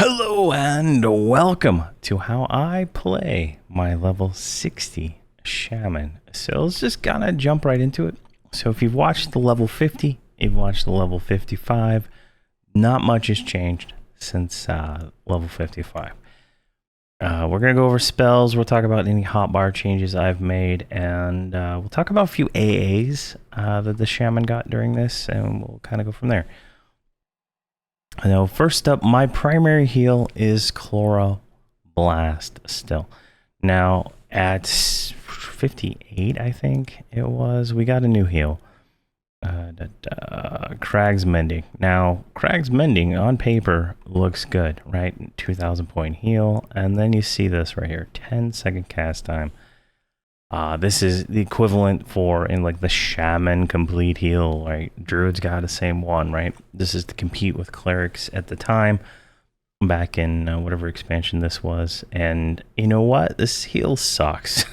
Hello and welcome to how I play my level 60 Shaman. So let's just kind of jump right into it. So if you've watched the level 50, you've watched the level 55, not much has changed since level 55. We're going to go over spells, we'll talk about any hotbar changes I've made, and we'll talk about a few AAs that the Shaman got during this, and we'll kind of go from there. Now, first up, my primary heal is Chloro Blast still. Now, at 58, I think it was, we got a new heal. Crag's Mending. Now, Crag's Mending on paper looks good, right? 2,000 point heal. And then you see this right here, 10-second cast time. This is the equivalent for in like the Shaman complete heal, right? Druids got the same one, right? This is to compete with clerics at the time, back in whatever expansion this was. And you know what? This heal sucks.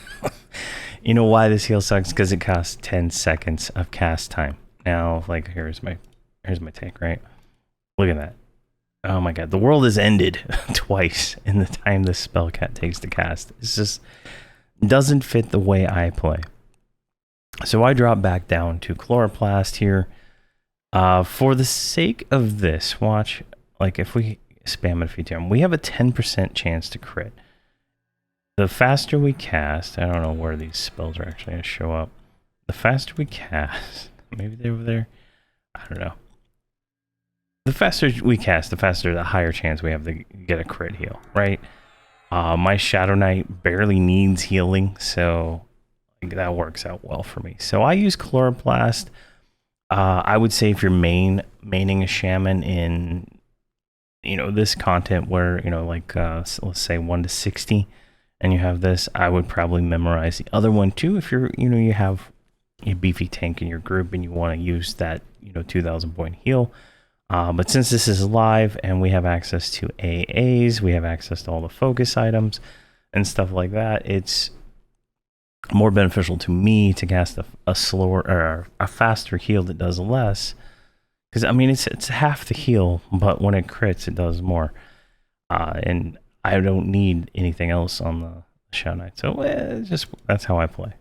You know why this heal sucks? Because it costs 10 seconds of cast time. Now, like here's my take, right? Look at that. Oh my god, the world has ended twice in the time this spell takes to cast. It's just doesn't fit the way I play. So I drop back down to Chloroplast here. For the sake of this, watch, like if we spam it a few times, we have a 10% chance to crit. The faster we cast, I don't know where these spells are actually going to show up. The faster we cast, maybe they're over there, I don't know. The faster we cast, the faster, the higher chance we have to get a crit heal, right? My Shadow Knight barely needs healing, so that works out well for me. So I use Chloroplast. I would say if you're maining a Shaman in, this content where, like, let's say 1 to 60, and you have this, I would probably memorize the other one too. If you're, you have a beefy tank in your group and you want to use that, 2,000 point heal. But since this is live and we have access to AAs, we have access to all the focus items and stuff like that, it's more beneficial to me to cast a slower or a faster heal that does less. Because, I mean, it's half the heal, but when it crits, it does more. And I don't need anything else on the Shadow Knight. So that's how I play.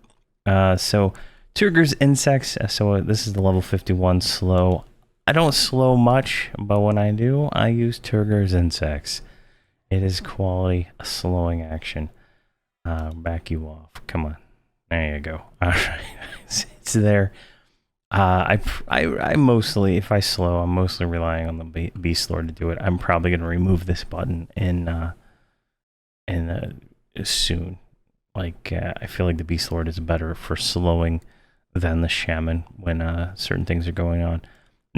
So Turgor's Insects. So this is the level 51 slow. I don't slow much, but when I do, I use Turgor's Insects. It is quality, a slowing action. Back you off. Come on. There you go. All right. It's there. I mostly, if I slow, I'm mostly relying on the Beast Lord to do it. I'm probably going to remove this button soon. Like, I feel like the Beast Lord is better for slowing than the Shaman when certain things are going on.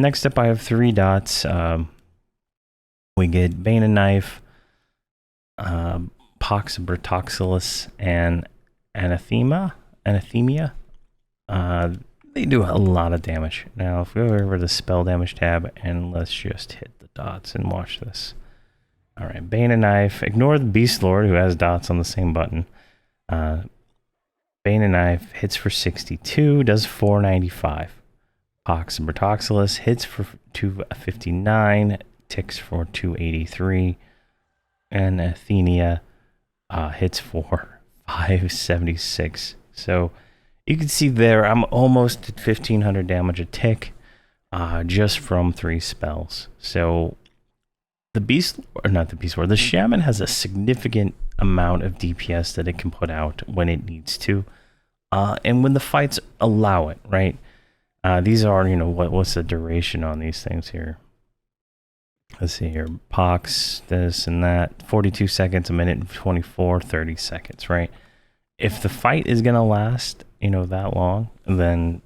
Next up, I have 3 dots. We get Bane and Knife, Pox Bertoxilus, and Anathema. They do a lot of damage. Now, if we go over the spell damage tab, and let's just hit the dots and watch this. All right, Bane and Knife. Ignore the Beast Lord, who has dots on the same button. Bane and Knife hits for 62, does 495. Pox Bertoxilus hits for 259, ticks for 283, and Athenia hits for 576. So you can see there, I'm almost at 1500 damage a tick, just from 3 spells. So the Shaman has a significant amount of DPS that it can put out when it needs to, and when the fights allow it, right? These are, what's the duration on these things here? Let's see here. Pox, this and that. 42 seconds, a minute, 24, 30 seconds, right? If the fight is going to last, that long, then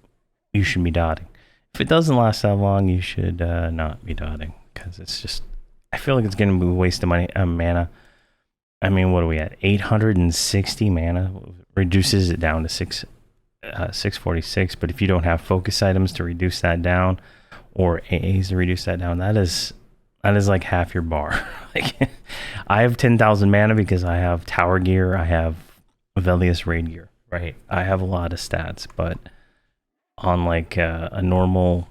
you should be dotting. If it doesn't last that long, you should not be dotting. Because it's just, I feel like it's going to be a waste of mana. I mean, what are we at? 860 mana. Reduces it down to 646, but if you don't have focus items to reduce that down, or AAs to reduce that down, that is like half your bar. Like, I have 10,000 mana because I have tower gear, I have Velius raid gear, right? I have a lot of stats, but on like a normal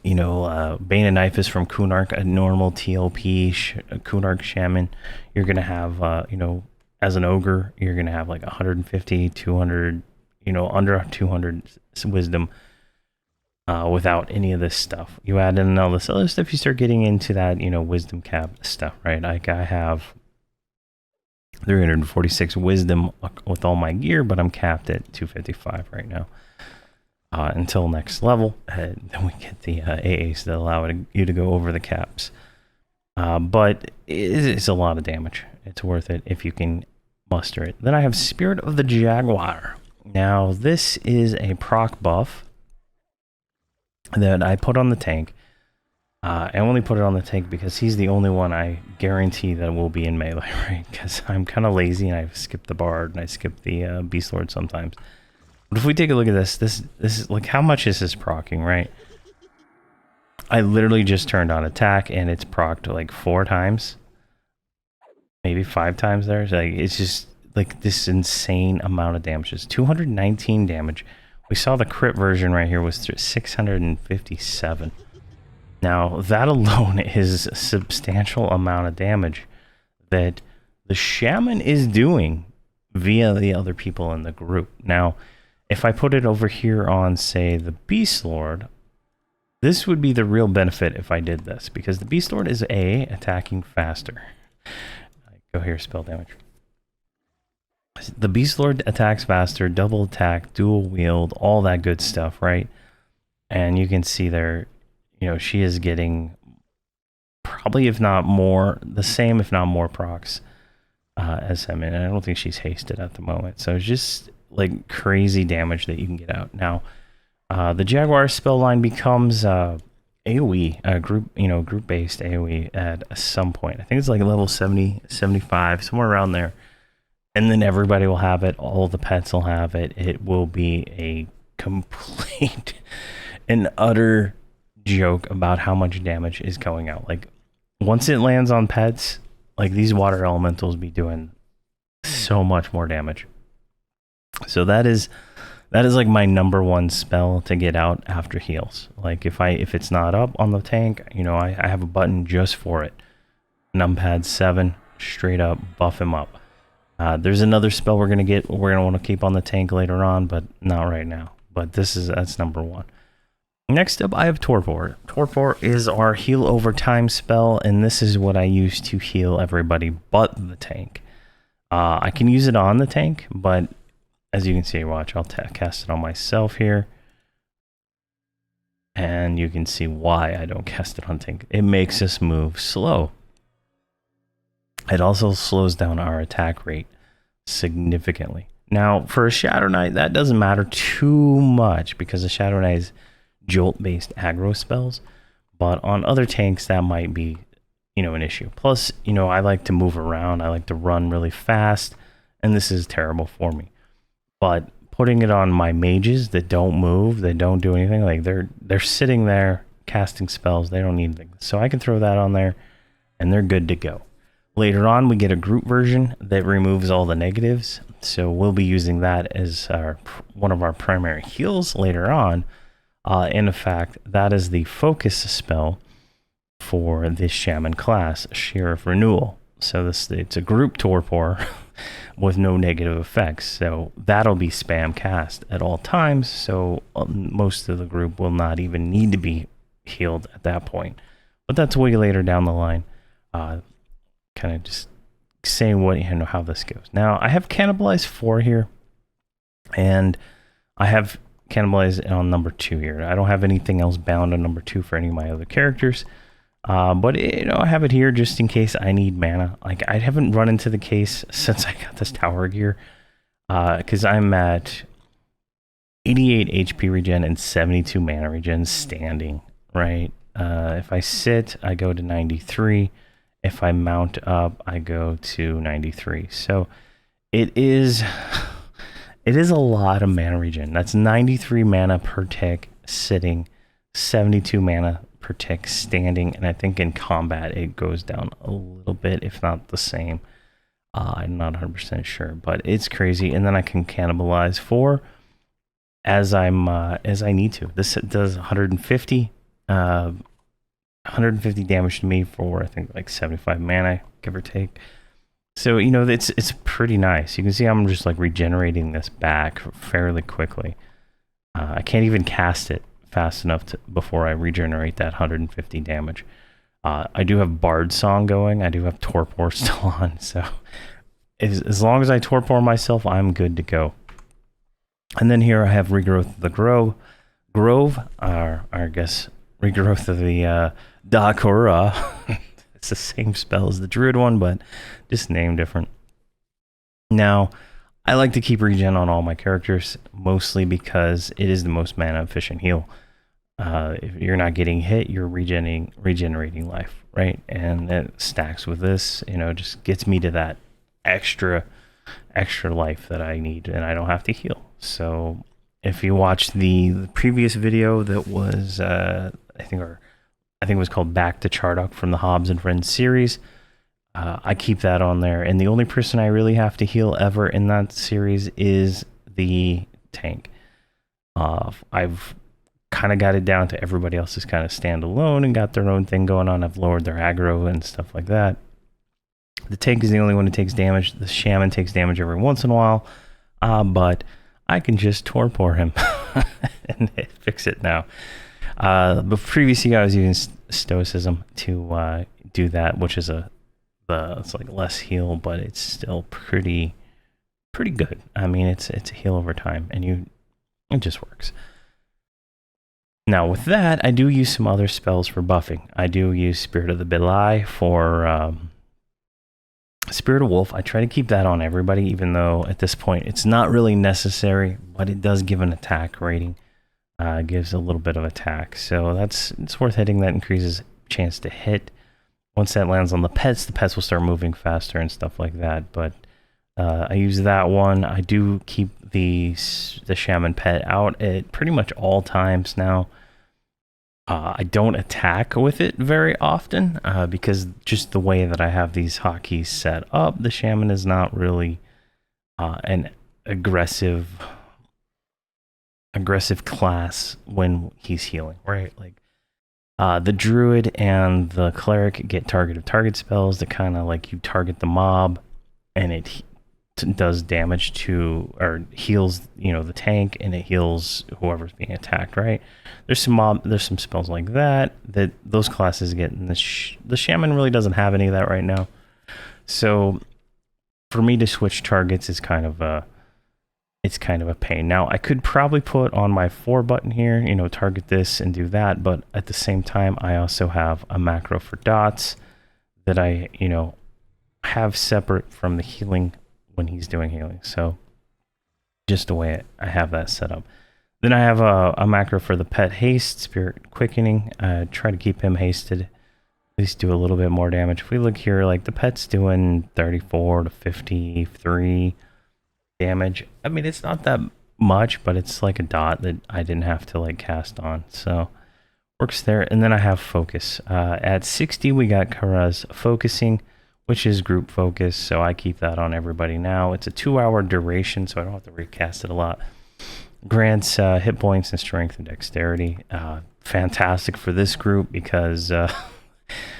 Bane and Knife is from Kunark, a normal TLP Kunark Shaman. You're going to have, as an ogre, you're going to have like 150, 200, under 200 wisdom without any of this stuff. You add in all this other stuff, you start getting into that, wisdom cap stuff, right? Like I have 346 wisdom with all my gear, but I'm capped at 255 right now. Until next level, then we get the AAs that allow you to go over the caps. But it's a lot of damage. It's worth it if you can muster it. Then I have Spirit of the Jaguar. Now, this is a proc buff that I put on the tank. I only put it on the tank because he's the only one I guarantee that will be in melee, right? Because I'm kind of lazy and I skip the Bard and I skip the Beast Lord sometimes. But if we take a look at this is like, how much is this procking, right? I literally just turned on attack and it's procced like 4 times, maybe 5 times there. It's just like this insane amount of damage. It's 219 damage. We saw the crit version right here was 657. Now that alone is a substantial amount of damage that the shaman is doing via the other people in the group. Now, if I put it over here on, say, the Beast Lord, this would be the real benefit if I did this, because the Beast Lord is attacking faster. Go here, spell damage. The Beast Lord attacks faster, double attack, dual wield, all that good stuff, right? And you can see there, she is getting probably, if not more, the same, if not more procs as him. And I don't think she's hasted at the moment. So it's just like crazy damage that you can get out. Now, the Jaguar spell line becomes AoE, group-based AoE at some point. I think it's like level 70, 75, somewhere around there. And then everybody will have it. All the pets will have it. It will be a complete and utter joke about how much damage is going out. Like, once it lands on pets, like these water elementals be doing so much more damage. So that is like my number one spell to get out after heals. Like if it's not up on the tank, I have a button just for it. Numpad 7, straight up buff him up. There's another spell we're gonna want to keep on the tank later on, but not right now. But that's number one. Next up, I have Torpor. Torpor is our heal over time spell, and this is what I use to heal everybody but the tank. I can use it on the tank, but as you can see, watch, I'll cast it on myself here. And you can see why I don't cast it on tank. It makes us move slow. It also slows down our attack rate significantly. Now, for a Shadow Knight, that doesn't matter too much because the Shadow Knight is jolt-based aggro spells. But on other tanks, that might be, an issue. Plus, I like to move around. I like to run really fast. And this is terrible for me. But putting it on my mages that don't move, that don't do anything, like they're sitting there casting spells, they don't need anything. So I can throw that on there and they're good to go. Later on, we get a group version that removes all the negatives. So we'll be using that as one of our primary heals later on. In fact, that is the focus spell for this shaman class, Sheriff Renewal. So it's a group torpor with no negative effects. So that'll be spam cast at all times. So most of the group will not even need to be healed at that point. But that's way later down the line. Kind of just saying how this goes. Now I have Cannibalize 4 here, and I have Cannibalize on number 2 here. I don't have anything else bound on number 2 for any of my other characters. But I have it here just in case I need mana. Like, I haven't run into the case since I got this tower gear, because I'm at 88 HP regen and 72 mana regen standing, right? If I sit, I go to 93. If I mount up, I go to 93. So it is a lot of mana regen. That's 93 mana per tick sitting, 72 mana per tick standing, and I think in combat it goes down a little bit, if not the same. I'm not 100% sure, but it's crazy. And then I can Cannibalize 4 as I need to. This does 150 150 damage to me for I think like 75 mana, give or take. So you know it's pretty nice. You can see I'm just like regenerating this back fairly quickly. I can't even cast it fast enough before I regenerate that 150 damage. I do have Bard Song going. I do have Torpor still on, so as long as I Torpor myself, I'm good to go. And then here I have Regrowth of the Grove, or I guess Regrowth of the Dakura. It's the same spell as the Druid one, but just named different. Now, I like to keep regen on all my characters, mostly because it is the most mana efficient heal. If you're not getting hit, you're regenerating life, right? And it stacks with this, you know, just gets me to that extra life that I need, and I don't have to heal. So if you watched the previous video that was, I think it was called Back to Chardock from the Hobbs and Friends series, I keep that on there. And the only person I really have to heal ever in that series is the tank. I've kind of got it down to everybody else is kind of standalone and got their own thing going on. I've lowered their aggro and stuff like that. The tank is the only one that takes damage. The shaman takes damage every once in a while, but I can just torpor him and fix it now. But previously I was using Stoicism to do that, which is it's like less heal, but it's still pretty good. I mean, it's a heal over time, and it just works. Now with that, I do use some other spells for buffing. I do use Spirit of the Belai for Spirit of Wolf. I try to keep that on everybody, even though at this point it's not really necessary, but it does give an attack rating. Gives a little bit of attack, so it's worth hitting. That increases chance to hit. Once that lands on the pets will start moving faster and stuff like that. But I use that one. I do keep the shaman pet out at pretty much all times now. I don't attack with it very often because just the way that I have these hotkeys set up, the shaman is not really an aggressive class when he's healing, right? Like the druid and the cleric get target spells that kind of like you target the mob and it does damage to, or heals, you know, the tank, and it heals whoever's being attacked, right? There's some spells like that those classes get, and the shaman really doesn't have any of that right now. So for me to switch targets is kind of a pain. Now I could probably put on my 4 button here, you know, target this and do that, but at the same time I also have a macro for dots that I, you know, have separate from the healing when he's doing healing. So just the way I have that set up. Then I have a macro for the pet haste, Spirit Quickening. Try to keep him hasted, at least do a little bit more damage. If we look here, like the pet's doing 34 to 53 damage. I mean, it's not that much, but it's like a dot that I didn't have to like cast on, so works there. And then I have focus. At 60 we got Kara's focusing, which is group focus, so I keep that on everybody now. It's a 2-hour duration, so I don't have to recast it a lot. Grants hit points and strength and dexterity. Fantastic for this group because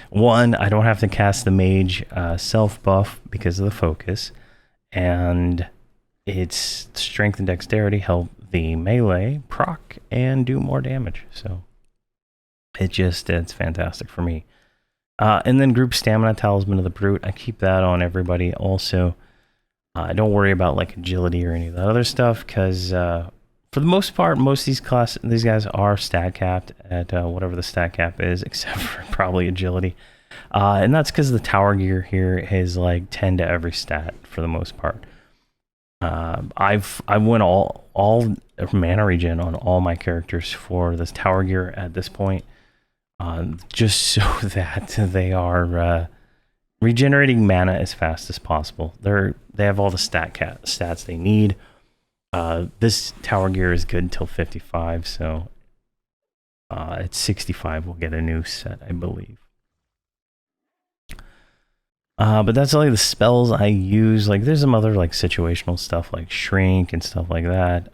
one, I don't have to cast the mage self buff because of the focus, and its strength and dexterity help the melee proc and do more damage. So it's fantastic for me. And then group stamina, Talisman of the Brute. I keep that on everybody also. I don't worry about like agility or any of that other stuff because for the most part, most of these guys are stat capped at whatever the stat cap is, except for probably agility. And that's because the tower gear here is like 10 to every stat for the most part. I went all mana regen on all my characters for this tower gear at this point, just so that they are regenerating mana as fast as possible. They have all the stats they need. This tower gear is good until 55, so at 65 we'll get a new set, I believe. But that's only the spells I use. Like there's some other like situational stuff like shrink and stuff like that.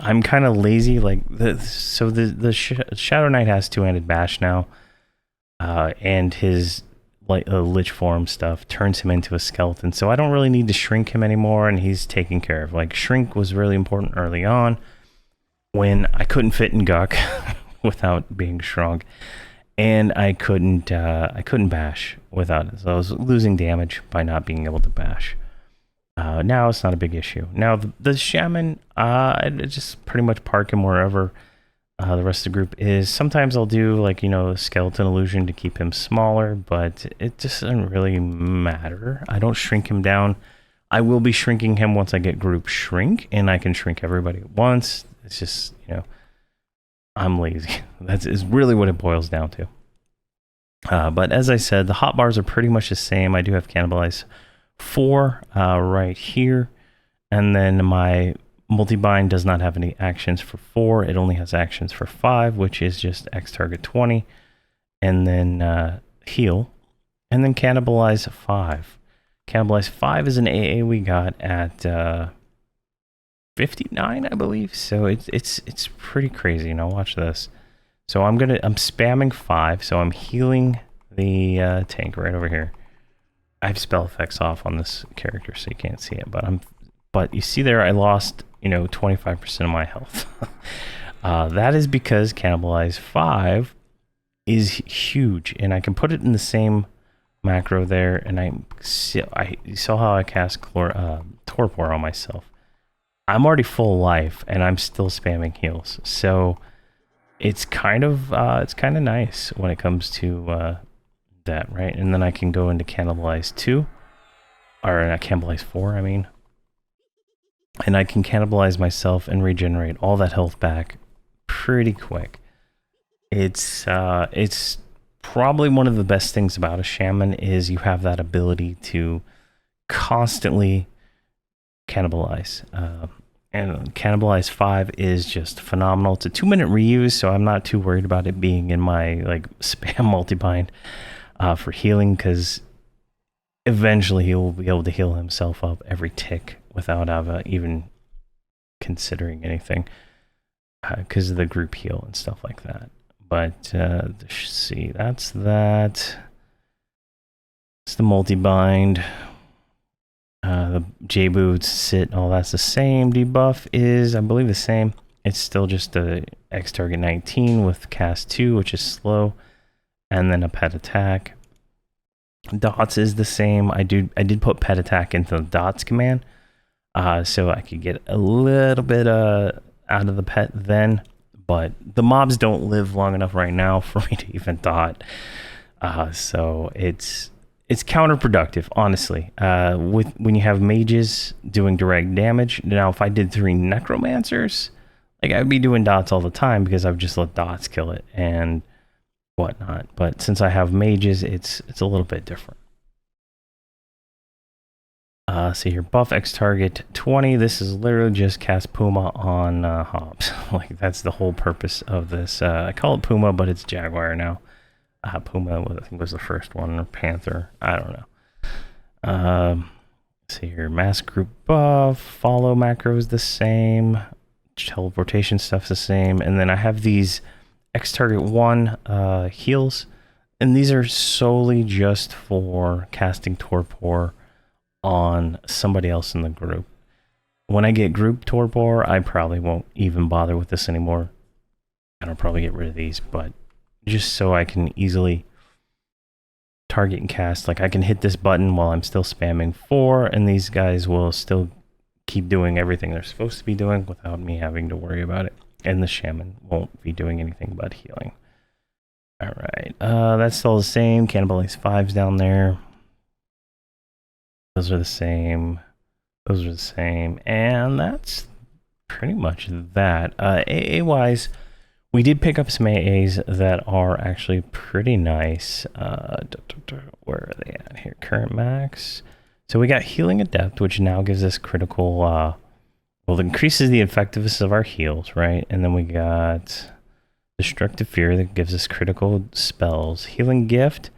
I'm kind of lazy. Like the Shadow Knight has two-handed bash now, and his like lich form stuff turns him into a skeleton. So I don't really need to shrink him anymore, and he's taken care of. Like shrink was really important early on when I couldn't fit in Guk without being shrunk, and I couldn't bash without it. So I was losing damage by not being able to bash. Now it's not a big issue. Now the shaman, I just pretty much park him wherever the rest of the group is. Sometimes I'll do like, skeleton illusion to keep him smaller, but it just doesn't really matter. I don't shrink him down. I will be shrinking him once I get group shrink, and I can shrink everybody at once. It's just, I'm lazy. That is really what it boils down to. But as I said, the hotbars are pretty much the same. I do have cannibalize 4 right here, and then my multi-bind does not have any actions for 4. It only has actions for 5, which is just X target 20, and then heal, and then cannibalize 5. Cannibalize 5 is an AA we got at 59, I believe. So it's pretty crazy. Watch this. So I'm spamming 5, so I'm healing the tank right over here. I have spell effects off on this character, so you can't see it, but you see there I lost 25% of my health. That is because cannibalize 5 is huge, and I can put it in the same macro there, and you saw how I cast Torpor on myself. I'm already full life, and I'm still spamming heals, so it's kind of nice when it comes to that, right? And then I can go into cannibalize 2, or not cannibalize 4, I mean, and I can cannibalize myself and regenerate all that health back pretty quick. It's probably one of the best things about a shaman is you have that ability to constantly cannibalize. And cannibalize 5 is just phenomenal. It's a 2-minute reuse, so I'm not too worried about it being in my like spam multi-bind for healing, because eventually he will be able to heal himself up every tick without even considering anything, because of the group heal and stuff like that. But let's see, that's that. It's the multi-bind. The J-boots sit, all that's the same. Debuff is, I believe, the same. It's still just the X target 19 with cast 2, which is slow, and then a pet attack. Dots is the same. I did put pet attack into the dots command, so I could get a little bit out of the pet then, but the mobs don't live long enough right now for me to even dot. So it's counterproductive, honestly. When you have mages doing direct damage. Now, if I did 3 necromancers, like I'd be doing dots all the time because I've just let dots kill it and whatnot. But since I have mages, it's a little bit different. So your buff X target 20. This is literally just cast Puma on Hobbs. Like that's the whole purpose of this. I call it Puma, but it's Jaguar now. Puma, I think, was the first one, or Panther. I don't know. Let's see here. Mass group buff. Follow macro is the same. Teleportation stuff's the same. And then I have these X target 1 heals. And these are solely just for casting Torpor on somebody else in the group. When I get group Torpor, I probably won't even bother with this anymore. And I'll probably get rid of these, but just so I can easily target and cast. Like I can hit this button while I'm still spamming 4, and these guys will still keep doing everything they're supposed to be doing without me having to worry about it. And the shaman won't be doing anything but healing. Alright, that's still the same. Cannibalize 5's down there. Those are the same. Those are the same. And that's pretty much that. AA-wise, we did pick up some AAs that are actually pretty nice. Where are they at here? Current max. So we got Healing Adept, which now gives us critical... well, it increases the effectiveness of our heals, right? And then we got Destructive Fear that gives us critical spells. Healing Gift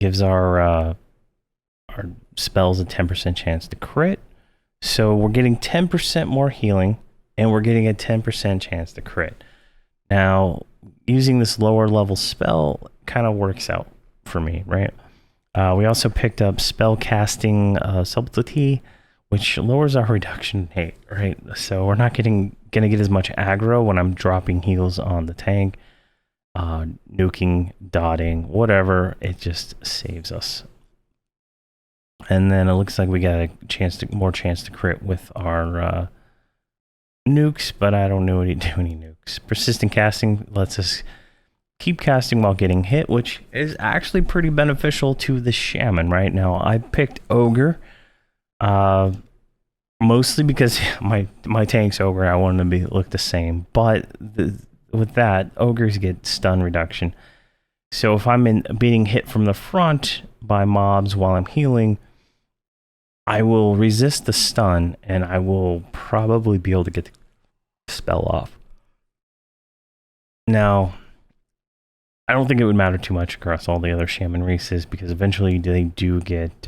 gives our spells a 10% chance to crit. So we're getting 10% more healing and we're getting a 10% chance to crit. Now, using this lower level spell kind of works out for me, right? We also picked up spell casting subtlety, which lowers our reduction rate, right? So we're not gonna get as much aggro when I'm dropping heals on the tank, nuking, dotting, whatever. It just saves us. And then it looks like we got a more chance to crit with our nukes, but I don't know do any nukes. Persistent casting lets us keep casting while getting hit, which is actually pretty beneficial to the shaman. Right now, I picked ogre, mostly because my tank's ogre. I wanted to look the same, but with that, ogres get stun reduction. So if I'm being hit from the front by mobs while I'm healing, I will resist the stun, and I will probably be able to get the spell off. Now, I don't think it would matter too much across all the other shaman races, because eventually they do get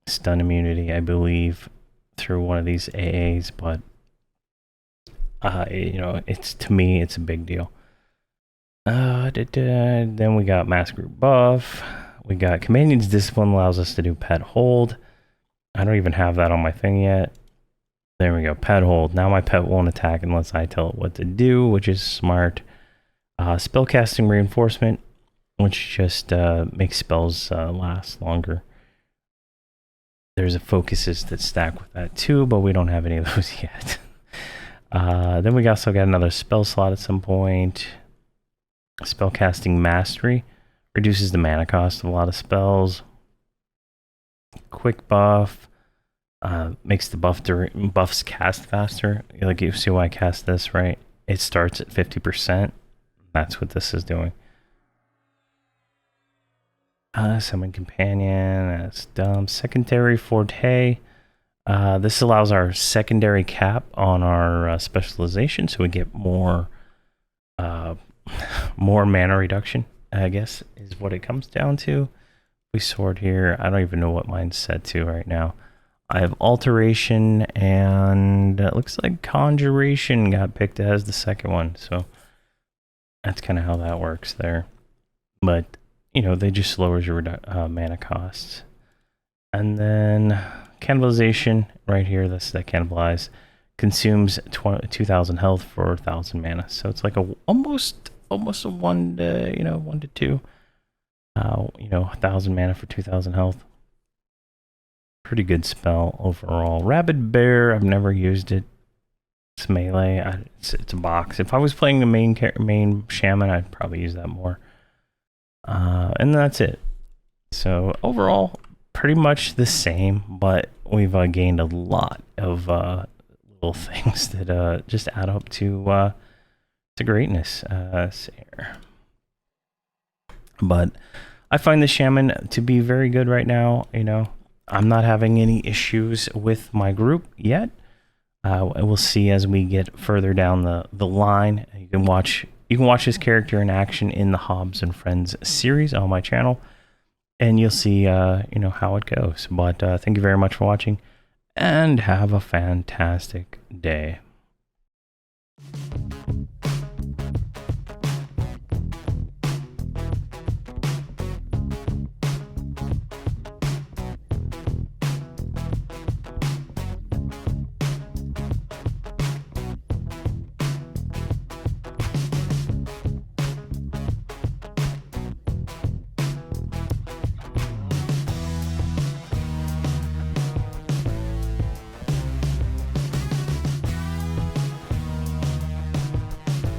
stun immunity, I believe, through one of these AAs, but you know, to me, it's a big deal. Then we got mass group buff. We got Companion's Discipline allows us to do pet hold. I don't even have that on my thing yet. There we go, pet hold. Now my pet won't attack unless I tell it what to do, which is smart. Spellcasting reinforcement, which just makes spells last longer. There's a focuses that stack with that too, but we don't have any of those yet. Then we also got another spell slot at some point. Spellcasting mastery reduces the mana cost of a lot of spells. Quick buff makes the buffs cast faster. Like, you see why I cast this, right? It starts at 50%. That's what this is doing. Summon companion. That's dumb. Secondary forte. This allows our secondary cap on our specialization, so we get more more mana reduction, I guess, is what it comes down to. We sort here. I don't even know what mine's set to right now. I have alteration, and it looks like conjuration got picked as the second one, so that's kind of how that works there. But you know, they just lowers your mana costs. And then cannibalization right here, that's that cannibalize, consumes 2,000 health for 1,000 mana. So it's like almost a 1 to 2. 1,000 mana for 2,000 health. Pretty good spell overall. Rabid Bear, I've never used it. It's melee. It's a box. If I was playing the main shaman, I'd probably use that more. And that's it. So overall, pretty much the same, but we've gained a lot of little things that just add up to greatness. But I find the shaman to be very good right now. You know, I'm not having any issues with my group yet. We'll see as we get further down the line. You can watch this character in action in the Hobbs and Friends series on my channel, and you'll see how it goes. But thank you very much for watching, and have a fantastic day.